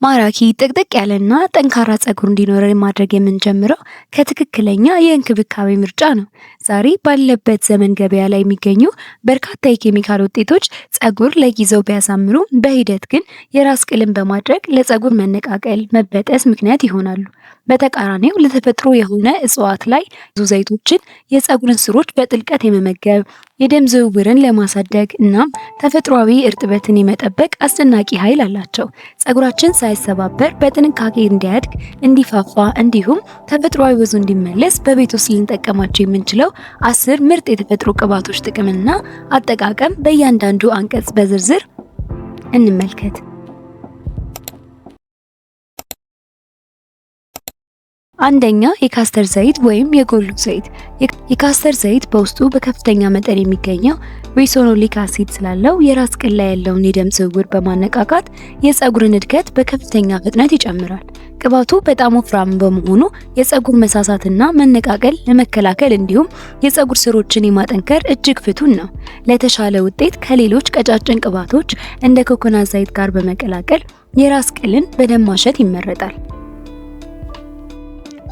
ማራኪ ጥቅጥቅ ያለና ጠንካራ ፀጉር እንዲኖረን ማድረግ የምንጀምረው ከትክክለኛ የእንክብካቤ ምርጫ ነው። ዛሬ ባለበት ዘመን ገበያ ላይ የሚገኙ በርካታ የኬሚካል ውጤቶች ፀጉር ለጊዜው ቢያሳምሩ በሂደት ግን የራስ ቅልን በማድረግ ለፀጉር መነቃቀል፣ መበጠስ ምክንያት ይሆናሉ። በተቃራኒው ለተፈጥሮ የሆነ እጽዋት ላይ ብዙ ዘይቶችን የፀጉርን ስሮች በጥልቀት የመመገብ የደም ዝውውርን ለማሳደግ እናም ተፈጥሯዊ እርጥበትን የመጠበቅ አስደናቂ ኃይል አላቸው። ፀጉራችን ሳይሰባበር በጥንቃቄ እንዲያድግ፣ እንዲፋፋ እንዲሁም ተፈጥሯዊ ወዙ እንዲመለስ በቤት ውስጥ ልንጠቀማቸው የምንችለው 10 ምርጥ የተፈጥሮ ቅባቶች ጥቅምና አጠቃቀም በእያንዳንዱ አንቀጽ በዝርዝር እንመልከት። አንደኛ የካስተር ዘይት ወይም የጎሎ ዘይት። የካስተር ዘይት በውስጡ በከፍተኛ መጠን የሚገኘው ሪሶኖሊክ አሲድ ስላለው የራስ ቅል ላይ ያለውን የደም ዝውውር በማነቃቃት የፀጉርን እድገት በከፍተኛ ፍጥነት ይጨምራል። ቅባቱ በጣም ወፍራም በመሆኑ የፀጉር መሳሳትና መነቃቀል ለመከላከል እንዲሁም የፀጉር ስሮችን የማጠንከር እጅግ ፍቱን ነው። ለተሻለ ውጤት ከሌሎች ቀጫጭን ቅባቶች እንደ ኮኮናት ዘይት ጋር በመቀላቀል የራስ ቅልን በደም ማሸት ይመረጣል።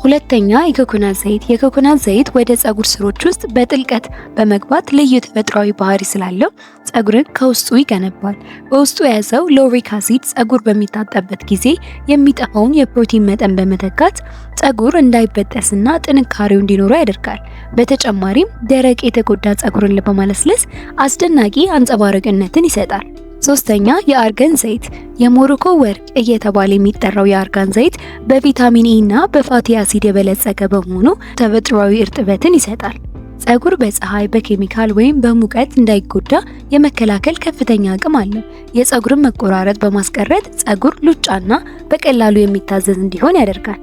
ሁለተኛ የኮኮናት ዘይት። የኮኮናት ዘይት ወደ ፀጉር ስሮች ውስጥ በጥልቀት በመግባት ልዩ ተፈጥሯዊ ባህሪ ስላለው ፀጉርን ከውስጡ ይገነባል። በውስጡ የያዘው ሎሪክ አሲድ ፀጉር በሚታጠብበት ጊዜ የሚጠፋውን የፕሮቲን መጠን በመተካት ፀጉር እንዳይበጠስና ጥንካሬው እንዲኖረው ያደርጋል። በተጨማሪም ደረቅ የተጎዳ ፀጉርን በማለስለስ አስደናቂ አንጸባራቂነትን ይሰጣል። ሶስተኛ የአርገን ዘይት። የሞሮኮ ወርቅ እየተባለ የሚጠራው የአርጋን ዘይት በቪታሚን ኢ እና በፋቲ አሲድ የበለጸገ በመሆኑ ተፈጥሯዊ እርጥበትን ይሰጣል። ፀጉር በፀሐይ፣ በኬሚካል ወይም በሙቀት እንዳይጎዳ የመከላከል ከፍተኛ አቅም አለው። የፀጉርን መቆራረጥ በማስቀረት ፀጉር ሉጫና በቀላሉ የሚታዘዝ እንዲሆን ያደርጋል።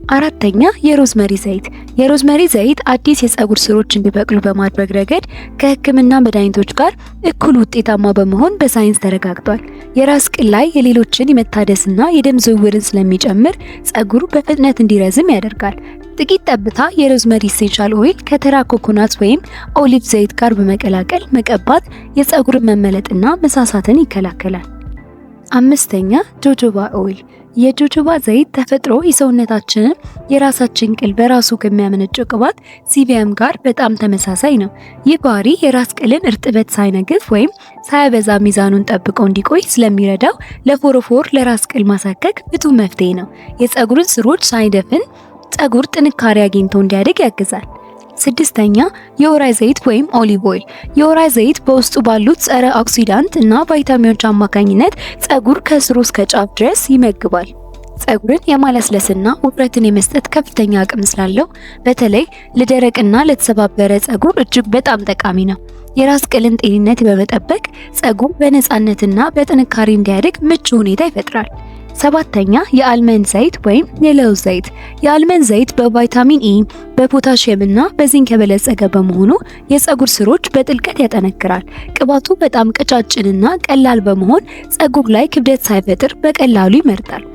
አራተኛ የሮዝመሪ ዘይት። የሮዝመሪ ዘይት አዲስ የፀጉር ስሮች እንዲበቅሉ በማድረግ ረገድ ከሕክምና መድኃኒቶች ጋር እኩል ውጤታማ በመሆን በሳይንስ ተረጋግጧል። የራስ ቅል ላይ የሌሎችን የመታደስና የደም ዝውውርን ስለሚጨምር ፀጉር በፍጥነት እንዲረዝም ያደርጋል። ጥቂት ጠብታ የሮዝመሪ ኢሴንሻል ኦይል ከተራ ኮኮናት ወይም ኦሊቭ ዘይት ጋር በመቀላቀል መቀባት የፀጉርን መመለጥና መሳሳትን ይከላከላል። አምስተኛ ጆጆባ ኦይል። የጆጆባ ዘይት ተፈጥሮ የሰውነታችንን የራሳችን ቅል በራሱ ከሚያመነጨው ቅባት ሲቢኤም ጋር በጣም ተመሳሳይ ነው። ይህ ባህሪ የራስ ቅልን እርጥበት ሳይነግፍ ወይም ሳያበዛ ሚዛኑን ጠብቆ እንዲቆይ ስለሚረዳው ለፎሮፎር ለራስ ቅል ማሳከክ ፍቱን መፍትሄ ነው። የፀጉርን ስሮች ሳይደፍን ፀጉር ጥንካሬ አግኝቶ እንዲያድግ ያግዛል። ስድስተኛ የወይራ ዘይት ወይም ኦሊቭ ኦይል። የወይራ ዘይት በውስጡ ባሉት ጸረ ኦክሲዳንት እና ቫይታሚኖች አማካኝነት ፀጉር ከስሩ እስከ ጫፍ ድረስ ይመግባል። ፀጉርን የማለስለስና ውፍረትን የመስጠት ከፍተኛ አቅም ስላለው በተለይ ለደረቅና ለተሰባበረ ፀጉር እጅግ በጣም ጠቃሚ ነው። የራስ ቅልን ጤንነት በመጠበቅ ፀጉር በነፃነትና በጥንካሬ እንዲያድግ ምቹ ሁኔታ ይፈጥራል። ሰባተኛ የአልመንድ ዘይት ወይም የለውዝ ዘይት። የአልመንድ ዘይት በቫይታሚን ኢ፣ በፖታሺየም እና በዚንክ የበለጸገ በመሆኑ የፀጉር ስሮች በጥልቀት ያጠነክራል። ቅባቱ በጣም ቀጫጭንና ቀላል በመሆን ፀጉር ላይ ክብደት ሳይፈጥር በቀላሉ ይመርጣል።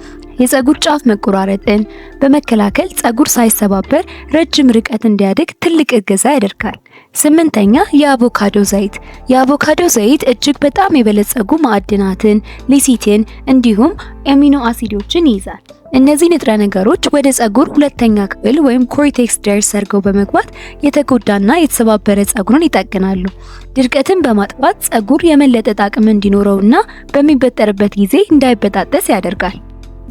የፀጉር ጫፍ መቆራረጥን በመከላከል ፀጉር ሳይሰባበር ረጅም ርቀት እንዲያድግ ትልቅ እገዛ ያደርጋል። ስምንተኛ የአቮካዶ ዘይት። የአቮካዶ ዘይት እጅግ በጣም የበለጸጉ ማዕድናትን፣ ሊሲቲን እንዲሁም አሚኖ አሲዶችን ይይዛል። እነዚህ ንጥረ ነገሮች ወደ ፀጉር ሁለተኛ ክፍል ወይም ኮርቴክስ ድረስ ሰርገው በመግባት የተጎዳና የተሰባበረ ፀጉርን ይጠግናሉ። ድርቀትን በማጥፋት ፀጉር የመለጠጥ አቅም እንዲኖረውና በሚበጠርበት ጊዜ እንዳይበጣጠስ ያደርጋል።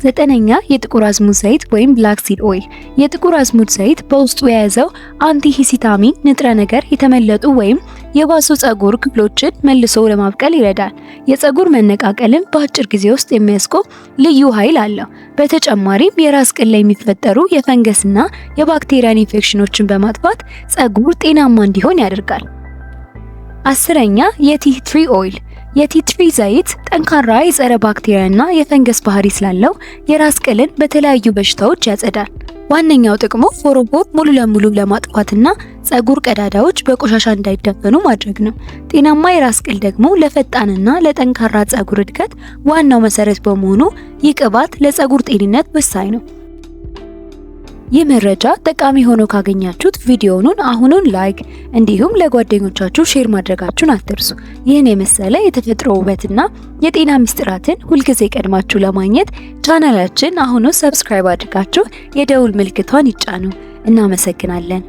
ዘጠነኛ የጥቁር አዝሙድ ዘይት ወይም ብላክ ሲድ ኦይል። የጥቁር አዝሙድ ዘይት በውስጡ የያዘው አንቲሂስታሚን ንጥረ ነገር የተመለጡ ወይም የባሱ ፀጉር ክፍሎችን መልሶ ለማብቀል ይረዳል። የፀጉር መነቃቀልን በአጭር ጊዜ ውስጥ የሚያስቆም ልዩ ኃይል አለው። በተጨማሪም የራስ ቅል ላይ የሚፈጠሩ የፈንገስና የባክቴሪያን ኢንፌክሽኖችን በማጥፋት ፀጉር ጤናማ እንዲሆን ያደርጋል። አስረኛ የቲ ትሪ ኦይል። የቲ ትሪ ዘይት ጠንካራ የጸረ ባክቴሪያና የፈንገስ ባህሪ ስላለው የራስ ቅልን በተለያዩ በሽታዎች ያጸዳል። ዋነኛው ጥቅሙ ፎሮፎር ሙሉ ለሙሉ ለማጥፋትና ፀጉር ቀዳዳዎች በቆሻሻ እንዳይደፈኑ ማድረግ ነው። ጤናማ የራስ ቅል ደግሞ ለፈጣንና ለጠንካራ ፀጉር እድገት ዋናው መሰረት በመሆኑ ይህ ቅባት ለፀጉር ጤንነት ወሳኝ ነው። ይህ መረጃ ጠቃሚ ሆኖ ካገኛችሁት ቪዲዮውን አሁኑን ላይክ እንዲሁም ለጓደኞቻችሁ ሼር ማድረጋችሁን አትርሱ። ይህን የመሰለ የተፈጥሮ ውበትና የጤና ምስጢራትን ሁልጊዜ ቀድማችሁ ለማግኘት ቻናላችን አሁኑ ሰብስክራይብ አድርጋችሁ የደውል ምልክቷን ይጫኑ። እናመሰግናለን።